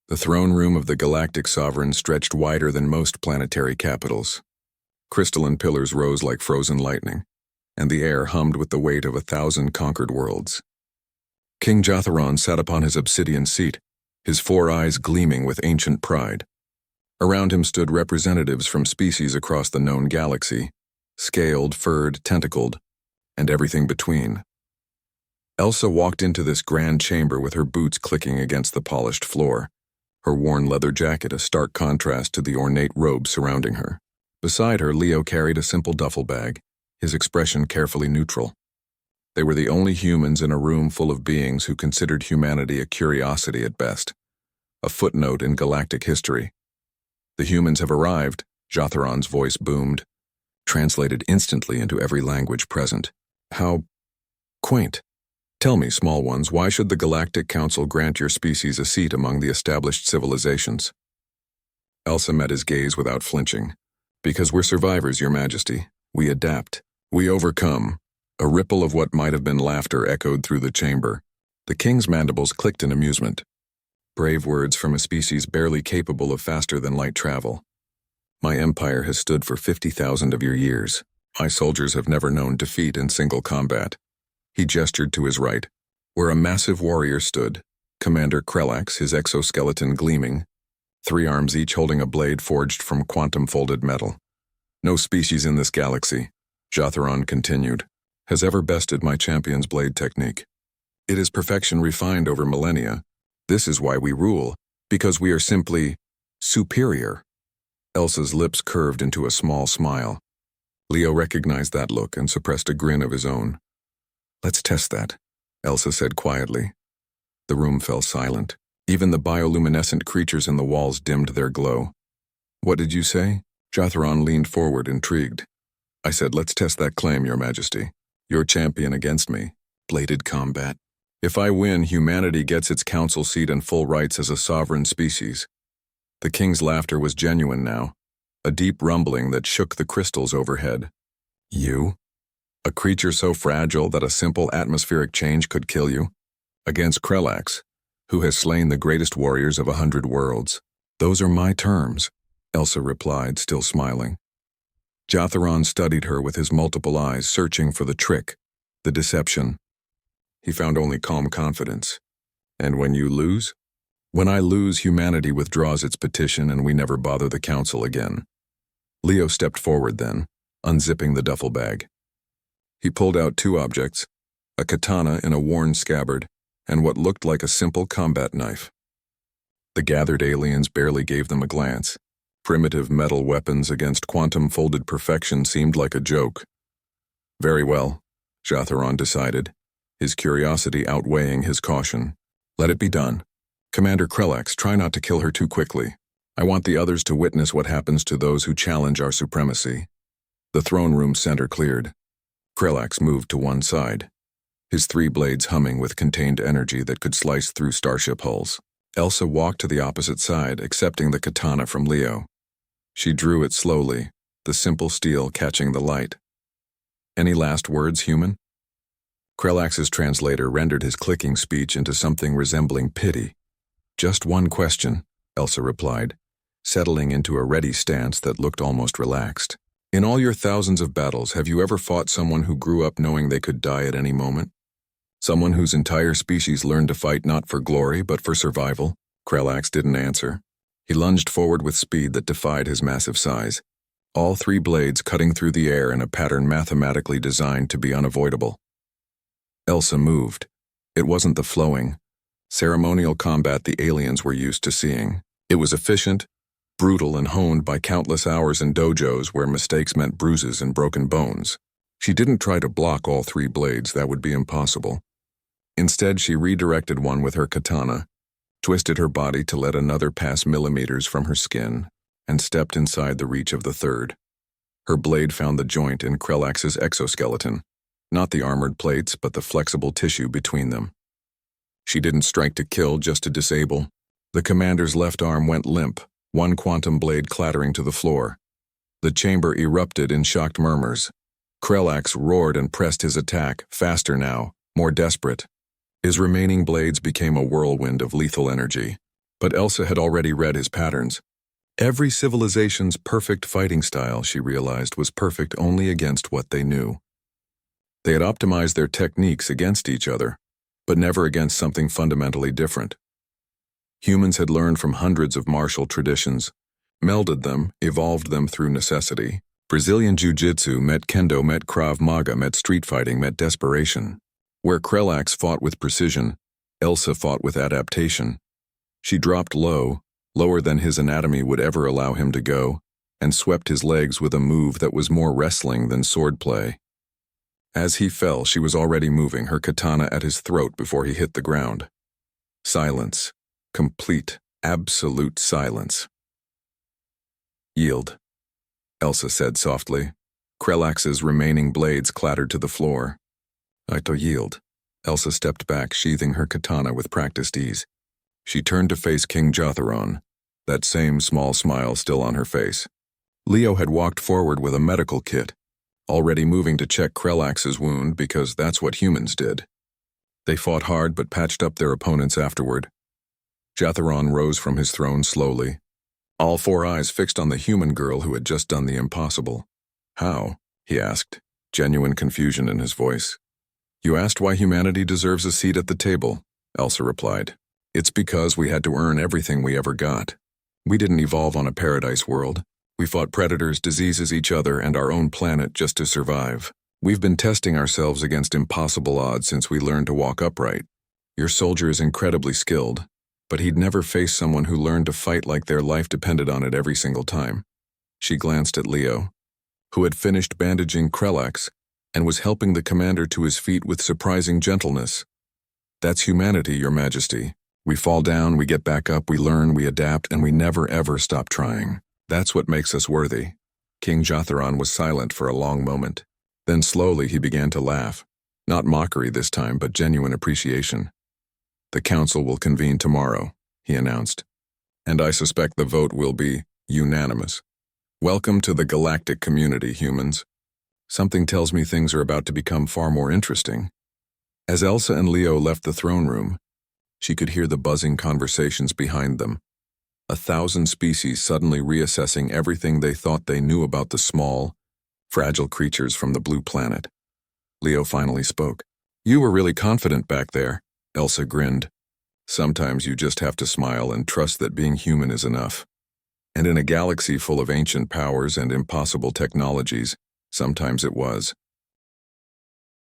The throne room of the Galactic Sovereign stretched wider than most planetary capitals. Crystalline pillars rose like frozen lightning, and the air hummed with the weight of 1,000 conquered worlds. King Jatharon sat upon his obsidian seat, his 4 eyes gleaming with ancient pride. Around him stood representatives from species across the known galaxy, scaled, furred, tentacled, and everything between. Elsa walked into this grand chamber with her boots clicking against the polished floor, her worn leather jacket a stark contrast to the ornate robe surrounding her. Beside her, Leo carried a simple duffel bag, his expression carefully neutral. They were the only humans in a room full of beings who considered humanity a curiosity at best, a footnote in galactic history. "The humans have arrived," Jatharon's voice boomed, translated instantly into every language present. "How quaint. Tell me, small ones, why should the Galactic Council grant your species a seat among the established civilizations?" Elsa met his gaze without flinching. "Because we're survivors, Your Majesty. We adapt. We overcome." A ripple of what might have been laughter echoed through the chamber. The king's mandibles clicked in amusement. Brave words from a species barely capable of faster-than-light travel. "My empire has stood for 50,000 of your years. My soldiers have never known defeat in single combat." He gestured to his right, where a massive warrior stood, Commander Krelax, his exoskeleton gleaming, 3 arms each holding a blade forged from quantum-folded metal. "No species in this galaxy," Jatharon continued, "has ever bested my champion's blade technique. It is perfection refined over millennia. This is why we rule, because we are simply superior." Elsa's lips curved into a small smile. Leo recognized that look and suppressed a grin of his own. "Let's test that," Elsa said quietly. The room fell silent. Even the bioluminescent creatures in the walls dimmed their glow. "What did you say?" Jatharon leaned forward, intrigued. "I said, let's test that claim, Your Majesty. Your champion against me. Bladed combat. If I win, humanity gets its council seat and full rights as a sovereign species." The king's laughter was genuine now, a deep rumbling that shook the crystals overhead. "You? A creature so fragile that a simple atmospheric change could kill you? Against Krelax, who has slain the greatest warriors of 100 worlds." "Those are my terms," Elsa replied, still smiling. Jatharon studied her with his multiple eyes, searching for the trick, the deception. He found only calm confidence. "And when you lose?" "When I lose, humanity withdraws its petition and we never bother the council again." Leo stepped forward then, unzipping the duffel bag. He pulled out 2 objects, a katana in a worn scabbard, and what looked like a simple combat knife. The gathered aliens barely gave them a glance. Primitive metal weapons against quantum-folded perfection seemed like a joke. "Very well," Jatharon decided, his curiosity outweighing his caution. "Let it be done. Commander Krelax, try not to kill her too quickly. I want the others to witness what happens to those who challenge our supremacy." The throne room center cleared. Krelax moved to one side, his 3 blades humming with contained energy that could slice through starship hulls. Elsa walked to the opposite side, accepting the katana from Leo. She drew it slowly, the simple steel catching the light. "Any last words, human?" Krelax's translator rendered his clicking speech into something resembling pity. "Just one question," Elsa replied, settling into a ready stance that looked almost relaxed. "In all your thousands of battles, have you ever fought someone who grew up knowing they could die at any moment? Someone whose entire species learned to fight not for glory, but for survival?" Krelax didn't answer. He lunged forward with speed that defied his massive size, all 3 blades cutting through the air in a pattern mathematically designed to be unavoidable. Elsa moved. It wasn't the flowing, ceremonial combat the aliens were used to seeing. It was efficient, brutal, and honed by countless hours in dojos where mistakes meant bruises and broken bones. She didn't try to block all 3 blades, that would be impossible. Instead, she redirected one with her katana, twisted her body to let another pass millimeters from her skin, and stepped inside the reach of the 3rd. Her blade found the joint in Krelax's exoskeleton, not the armored plates, but the flexible tissue between them. She didn't strike to kill, just to disable. The commander's left arm went limp, one quantum blade clattering to the floor. The chamber erupted in shocked murmurs. Krelax roared and pressed his attack, faster now, more desperate. His remaining blades became a whirlwind of lethal energy. But Elsa had already read his patterns. Every civilization's perfect fighting style, she realized, was perfect only against what they knew. They had optimized their techniques against each other, but never against something fundamentally different. Humans had learned from hundreds of martial traditions, melded them, evolved them through necessity. Brazilian Jiu-Jitsu met Kendo, met Krav Maga, met street fighting, met desperation. Where Krelax fought with precision, Elsa fought with adaptation. She dropped low, lower than his anatomy would ever allow him to go, and swept his legs with a move that was more wrestling than swordplay. As he fell, she was already moving, her katana at his throat before he hit the ground. Silence. Complete, absolute silence. Yield, Elsa said softly. Krelax's remaining blades clattered to the floor. I to yield. Elsa stepped back, sheathing her katana with practiced ease. She turned to face King Jotharon, that same small smile still on her face. Leo had walked forward with a medical kit, already moving to check Krelax's wound because that's what humans did. They fought hard but patched up their opponents afterward. Jotharon rose from his throne slowly, all four eyes fixed on the human girl who had just done the impossible. How? He asked, genuine confusion in his voice. You asked why humanity deserves a seat at the table, Elsa replied. It's because we had to earn everything we ever got. We didn't evolve on a paradise world. We fought predators, diseases, each other, and our own planet just to survive. We've been testing ourselves against impossible odds since we learned to walk upright. Your soldier is incredibly skilled, but he'd never face someone who learned to fight like their life depended on it every single time. She glanced at Leo, who had finished bandaging Krelax and was helping the commander to his feet with surprising gentleness. That's humanity, Your Majesty. We fall down, we get back up, we learn, we adapt, and we never ever stop trying. That's what makes us worthy. King Jotharon was silent for a long moment. Then slowly he began to laugh. Not mockery this time, but genuine appreciation. The council will convene tomorrow, he announced. And I suspect the vote will be unanimous. Welcome to the Galactic community, humans. Something tells me things are about to become far more interesting. As Elsa and Leo left the throne room, she could hear the buzzing conversations behind them. 1,000 species suddenly reassessing everything they thought they knew about the small, fragile creatures from the blue planet. Leo finally spoke. You were really confident back there, Elsa grinned. Sometimes you just have to smile and trust that being human is enough. And in a galaxy full of ancient powers and impossible technologies, sometimes it was.